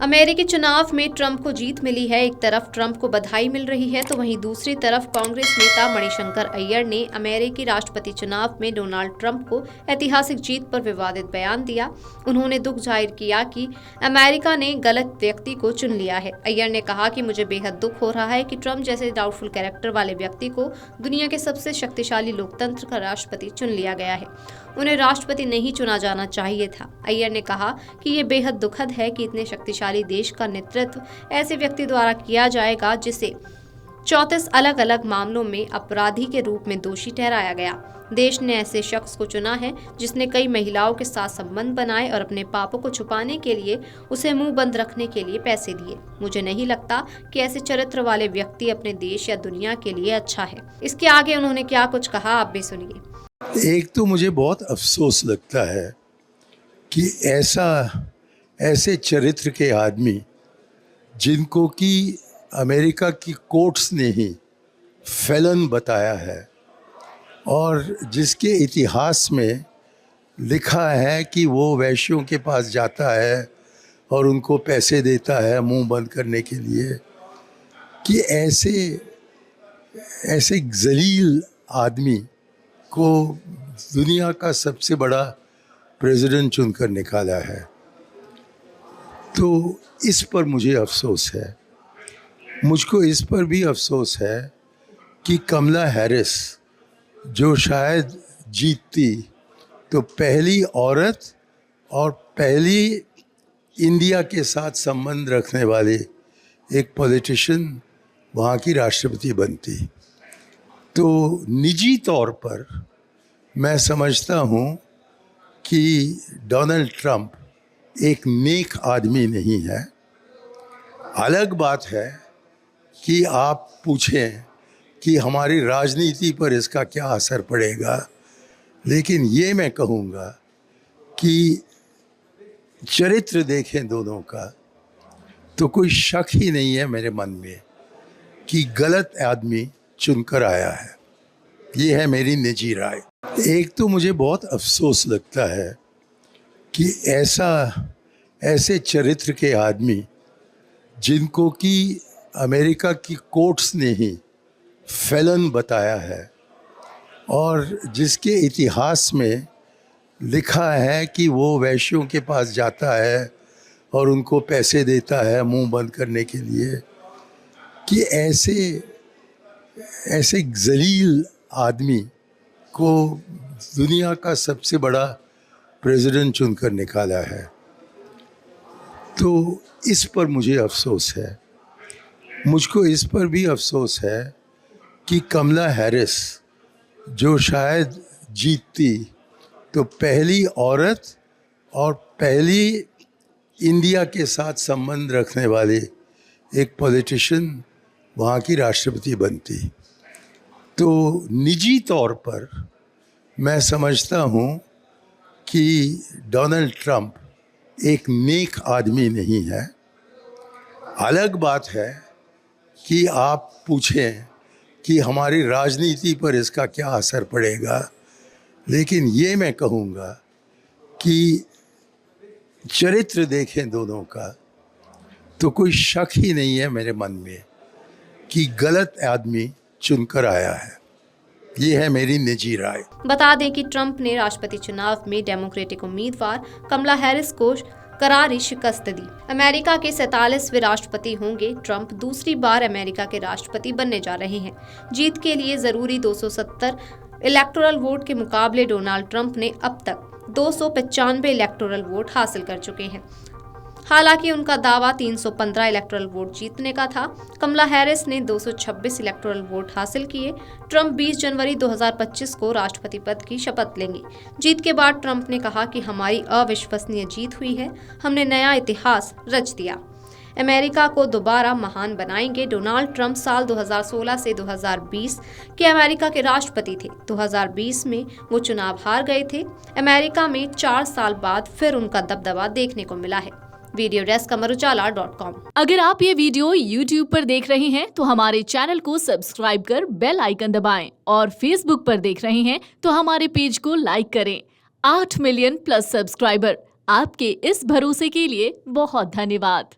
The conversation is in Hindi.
अमेरिकी चुनाव में ट्रंप को जीत मिली है। एक तरफ ट्रंप को बधाई मिल रही है तो वहीं दूसरी तरफ कांग्रेस नेता मणिशंकर अय्यर ने अमेरिकी राष्ट्रपति चुनाव में डोनाल्ड ट्रंप को ऐतिहासिक जीत पर विवादित बयान दिया। उन्होंने दुख जाहिर किया कि अमेरिका ने गलत व्यक्ति को चुन लिया है। अय्यर ने कहा कि मुझे बेहद दुख हो रहा है कि ट्रंप जैसे डाउटफुल कैरेक्टर वाले व्यक्ति को दुनिया के सबसे शक्तिशाली लोकतंत्र का राष्ट्रपति चुन लिया गया है। उन्हें राष्ट्रपति नहीं चुना जाना चाहिए था। अय्यर ने कहा कि ये बेहद दुखद है कि इतने शक्तिशाली देश का नेतृत्व ऐसे व्यक्ति द्वारा किया जाएगा जिसे 34 अलग अलग मामलों में अपराधी के रूप में दोषी ठहराया गया। देश ने ऐसे शख्स को चुना है जिसने कई महिलाओं के साथ संबंध बनाए और अपने पापों को छुपाने के लिए उसे मुंह बंद रखने के लिए पैसे दिए। मुझे नहीं लगता कि ऐसे चरित्र वाले व्यक्ति अपने देश या दुनिया के लिए अच्छा है। इसके आगे उन्होंने क्या कुछ कहा, आप भी सुनिए। एक तो मुझे बहुत अफसोस लगता है कि ऐसे चरित्र के आदमी जिनको कि अमेरिका की कोर्ट्स ने ही फेलन बताया है और जिसके इतिहास में लिखा है कि वो वैश्यों के पास जाता है और उनको पैसे देता है मुंह बंद करने के लिए, कि ऐसे जलील आदमी को दुनिया का सबसे बड़ा प्रेसिडेंट चुनकर निकाला है। तो इस पर मुझे अफसोस है। मुझको इस पर भी अफसोस है कि कमला हैरिस जो शायद जीतती तो पहली औरत और पहली इंडिया के साथ संबंध रखने वाली एक पॉलिटिशियन वहाँ की राष्ट्रपति बनती। तो निजी तौर पर मैं समझता हूँ कि डोनाल्ड ट्रंप एक नेक आदमी नहीं है। अलग बात है कि आप पूछें कि हमारी राजनीति पर इसका क्या असर पड़ेगा, लेकिन ये मैं कहूँगा कि चरित्र देखें दोनों का तो कोई शक ही नहीं है मेरे मन में कि गलत आदमी चुनकर आया है। ये है मेरी निजी राय। एक तो मुझे बहुत अफसोस लगता है कि ऐसे चरित्र के आदमी जिनको कि अमेरिका की कोर्ट्स ने ही फेलन बताया है और जिसके इतिहास में लिखा है कि वो वैश्यों के पास जाता है और उनको पैसे देता है मुंह बंद करने के लिए, कि ऐसे जलील आदमी को दुनिया का सबसे बड़ा प्रेसिडेंट चुनकर निकाला है। तो इस पर मुझे अफसोस है। मुझको इस पर भी अफसोस है कि कमला हैरिस जो शायद जीतती तो पहली औरत और पहली इंडिया के साथ संबंध रखने वाली एक पॉलिटिशियन वहाँ की राष्ट्रपति बनती। तो निजी तौर पर मैं समझता हूँ कि डोनाल्ड ट्रंप एक नेक आदमी नहीं है। अलग बात है कि आप पूछें कि हमारी राजनीति पर इसका क्या असर पड़ेगा, लेकिन ये मैं कहूँगा कि चरित्र देखें दोनों का तो कोई शक ही नहीं है मेरे मन में कि गलत आदमी चुनकर आया है। ये है मेरी निजी राय। बता दें कि ट्रंप ने राष्ट्रपति चुनाव में डेमोक्रेटिक उम्मीदवार कमला हैरिस को करारी शिकस्त दी। अमेरिका के 47वें राष्ट्रपति होंगे ट्रंप। दूसरी बार अमेरिका के राष्ट्रपति बनने जा रहे हैं। जीत के लिए जरूरी 270 इलेक्टोरल वोट के मुकाबले डोनाल्ड ट्रंप ने अब तक 295 इलेक्टोरल वोट हासिल कर चुके हैं। हालांकि उनका दावा 315 इलेक्टोरल वोट जीतने का था। कमला हैरिस ने 226 इलेक्टोरल वोट हासिल किए। ट्रंप 20 जनवरी 2025 को राष्ट्रपति पद की शपथ लेंगे। जीत के बाद ट्रंप ने कहा कि हमारी अविश्वसनीय जीत हुई है, हमने नया इतिहास रच दिया, अमेरिका को दोबारा महान बनाएंगे। डोनाल्ड ट्रंप साल 2016 से 2020 के अमेरिका के राष्ट्रपति थे। 2020 में वो चुनाव हार गए थे। अमेरिका में 4 साल बाद फिर उनका दबदबा देखने को मिला है। Video desk Amar Ujala dot com. अगर आप ये वीडियो YouTube पर देख रहे हैं तो हमारे चैनल को सब्सक्राइब कर बेल आइकन दबाएं और Facebook पर देख रहे हैं तो हमारे पेज को लाइक करें। 8 मिलियन प्लस सब्सक्राइबर, आपके इस भरोसे के लिए बहुत धन्यवाद।